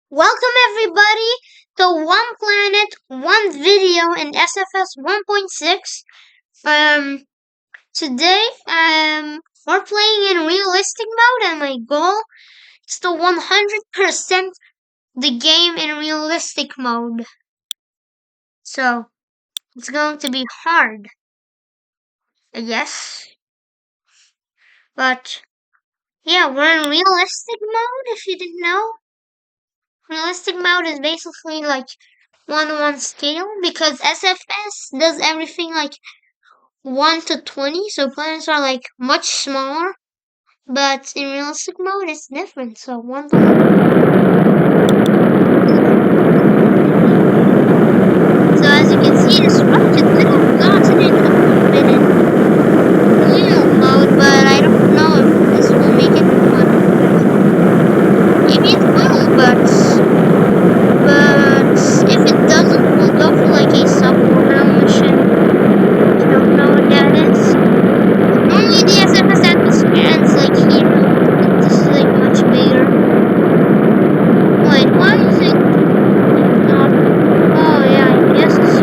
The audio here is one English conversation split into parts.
Welcome everybody to One Planet, One Video in SFS 1.6. Um, Today, we're playing in realistic mode and my goal is to 100% the game in realistic mode. So, it's going to be hard, I guess. But, yeah, we're in realistic mode if you didn't know. Realistic mode is basically like 1-1 scale because SFS does everything like 1 to 20, so planets are like much smaller, but in realistic mode it's different, so 1 to 1. So as you can see, this rocket could have gotten into orbit in real mode, but I don't know if this will make it fun. Maybe it will, but if it doesn't, we'll go for like a suborbital mission. I don't know what that is. Only the SFS atmosphere ends like here. This is like much bigger. Wait, why is it not? Oh yeah, I guess it's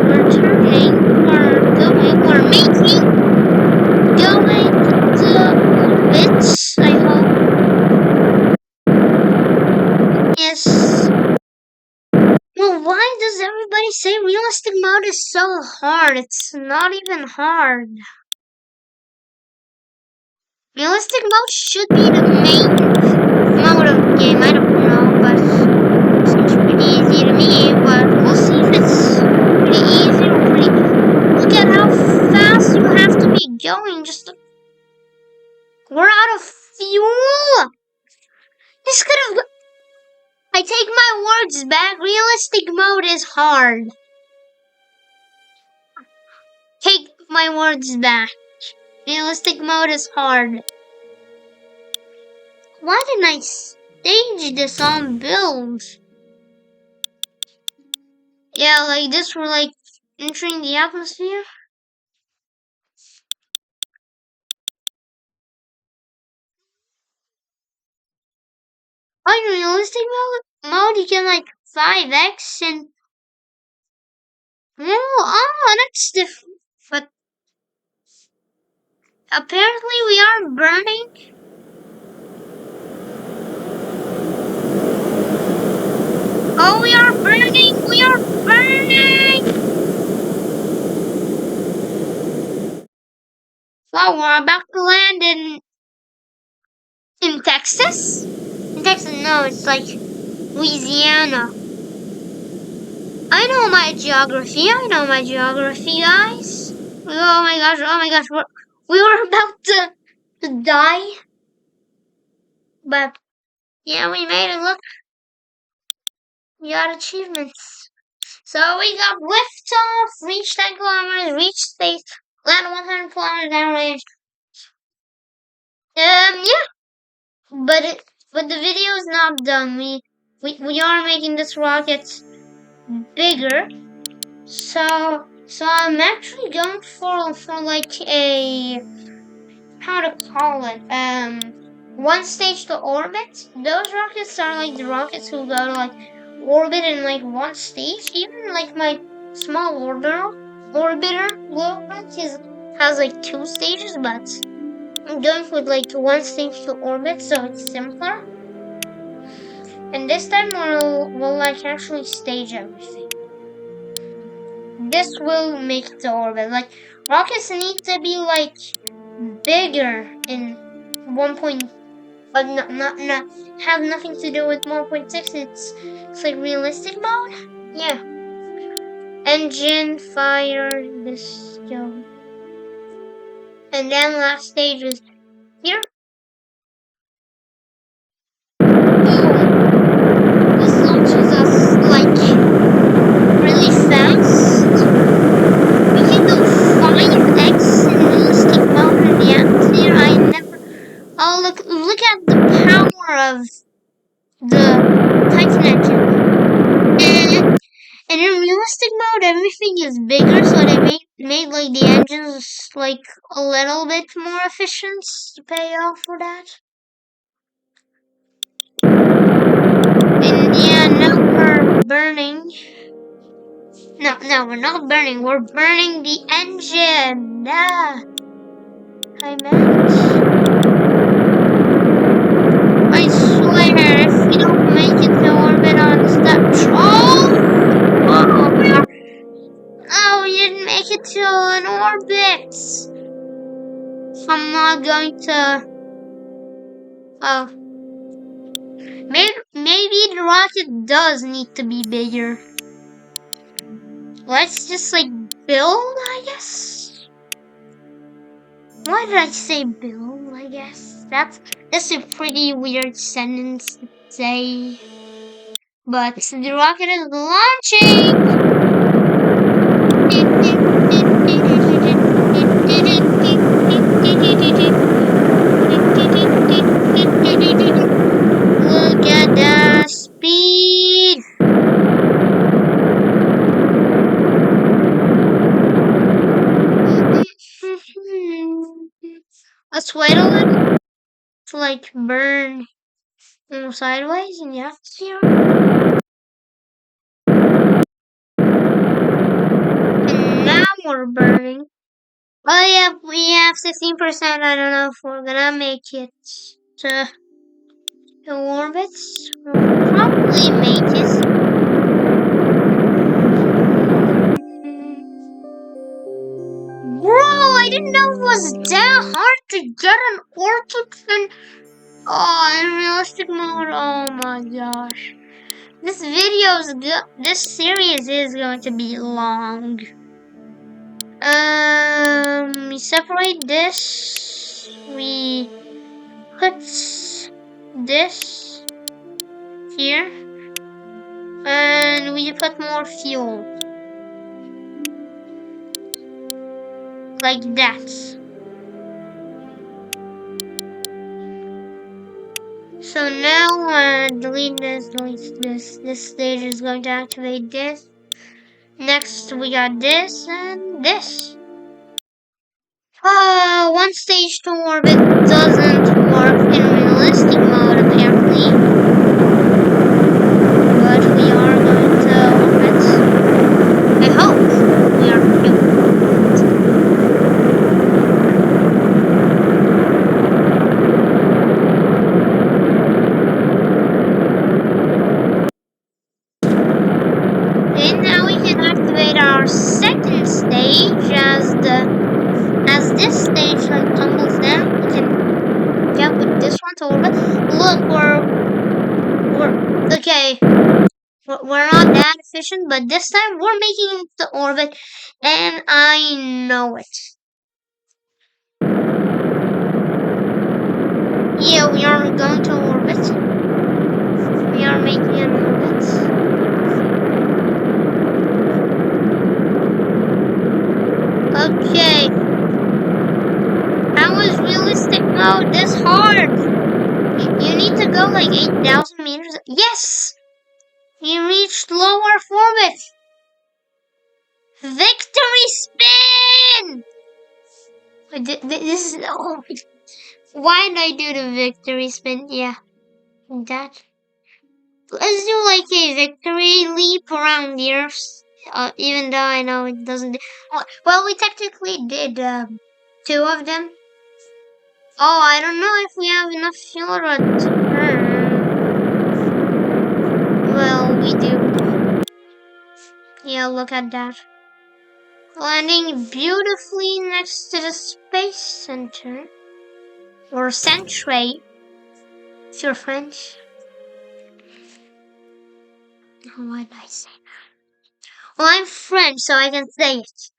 we're turning, we're making, going to bits, I hope. Yes. Well, why does everybody say realistic mode is so hard? It's not even hard. Realistic mode should be the main mode of the game. I don't know, but it seems pretty easy to me. But we'll see if it's pretty easy or pretty. Look at how fast you have to be going. We're out of fuel. This could have. I take my words back. Realistic mode is hard. Take my words back. Realistic mode is hard. Why didn't I stage this on build? Yeah, like this, we're like entering the atmosphere. On realistic mode, you can like 5x and that's different. But apparently we are burning. Oh, we are burning! We are burning! Wow, we're about to land in Texas? In Texas, no, it's like Louisiana. I know my geography, guys. Oh my gosh, we were about to die. But, yeah, we made it. Look, we got achievements. So we got liftoff, reached 10 kilometers, reached space, land 100 kilometers downrange. Yeah, but the video is not done. We are making this rocket bigger. So I'm actually going for like a, how to call it, one stage to orbit. Those rockets are like the rockets who go to like orbit in like one stage. Even like my small orbiter has like 2 stages, but I'm going with like 1 stage to orbit, so it's simpler. And this time we'll like actually stage everything. This will make it to orbit. Like rockets need to be like bigger in 1. But not have nothing to do with 1.6. It's like realistic mode. Yeah. Engine fire this go. And then last stage is here. Boom. This launches us like really fast. We can go 5x in realistic mode in the atmosphere. Oh, look at the power of the Titan engine. And in realistic mode, everything is bigger, so they made like the engines like a little bit more efficient to pay off for that. No, we're not burning. We're burning the engine. I meant. I swear, if we don't make it to orbit on step. Oh, we didn't make it to an orbit. I'm not going to. Oh, maybe the rocket does need to be bigger. Let's just like build, I guess. Why did I say build? I guess that's a pretty weird sentence to say. But the rocket is launching. Look at the speed. Let's wait a little to like burn sideways in the atmosphere. And now we're burning. Oh yeah, we have 16%. I don't know if we're gonna make it to orbit. We'll probably make it. Bro, I didn't know it was that hard to get an orbit in realistic mode. Oh my gosh. This series is going to be long. We separate this. We put this here. And we put more fuel. Like that. So now, delete this. This stage is going to activate this. Next, we got this and this. One stage to orbit doesn't work in realistic mode, apparently. But we are going to orbit. I hope we are. And now we can activate our second stage as this stage like tumbles down. We can get with this one to orbit. Look, we're okay. We're not that efficient, but this time we're making it to orbit, and I know it. Yeah, we are going to orbit. We are making an orbit. Okay. How is realistic mode this hard? You need to go like 8,000 meters. Yes! You reached low Earth orbit. Victory spin! This is why did I do the victory spin? Yeah, that. Let's do like a victory leap around the Earth. Even though I know it doesn't. Well, we technically did 2 of them. Oh, I don't know if we have enough fuel to burn. Well, we do. Yeah, look at that. Landing beautifully next to the Space Center. Or Century, if you're French. What did I say? Well, I'm French, so I can say it.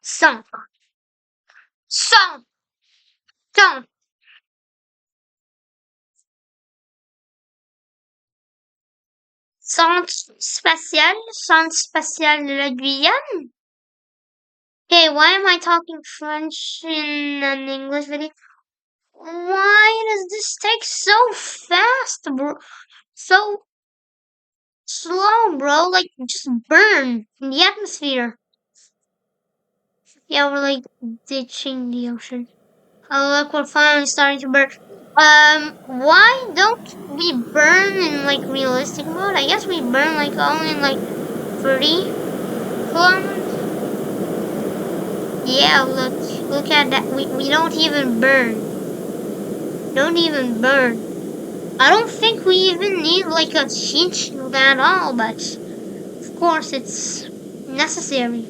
Centre Centre spatial de la Guyane. Okay, why am I talking French in an English video? Why does this take so fast, bro? So slow, bro. Like, just burn in the atmosphere. Yeah, we're like ditching the ocean. Oh, look, we're finally starting to burn. Why don't we burn in like realistic mode? I guess we burn like only in like 30 kilometers. Yeah, look at that. We don't even burn. Don't even burn. I don't think we even need like a cheat shield at all, but of course it's necessary.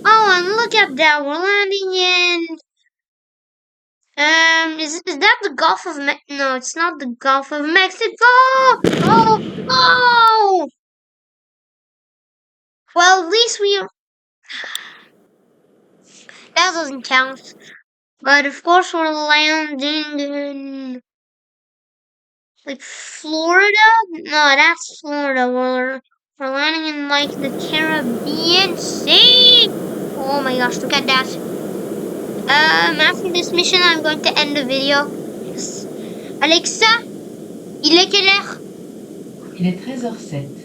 Oh, and look at that. We're landing in. Is that the Gulf of No, it's not the Gulf of Mexico. Oh, oh. Well, at least that doesn't count. But of course, we're landing in like Florida. No, that's Florida. We're landing in like the Caribbean Sea. Oh my gosh, look at that. After this mission, I'm going to end the video. Yes. Alexa, il est quelle heure? Il est 13h07.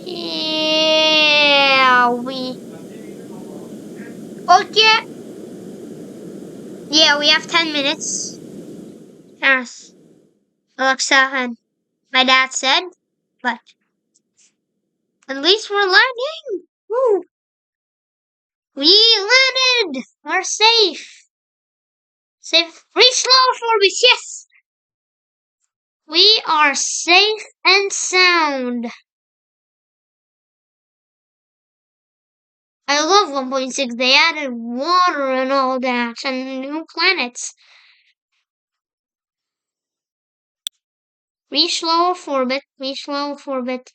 Yeah, okay. Yeah, we have 10 minutes. Yes. Alexa and my dad said, but at least we're landing. Woo. We landed. We're safe. Safe. Reach low orbit. Yes. We are safe and sound. I love 1.6. They added water and all that and new planets. Reach low orbit. Reach low orbit.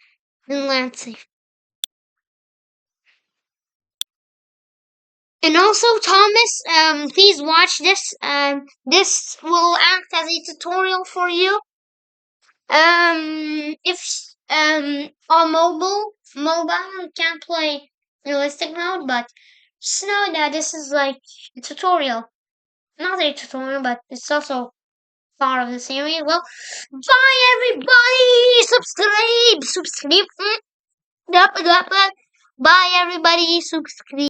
And land safe. And also, Thomas, please watch this. This will act as a tutorial for you. If on mobile you can't play realistic mode, but just know that this is like a tutorial. Not a tutorial, but it's also part of the series. Well, bye everybody! Subscribe! Bye everybody! Subscribe!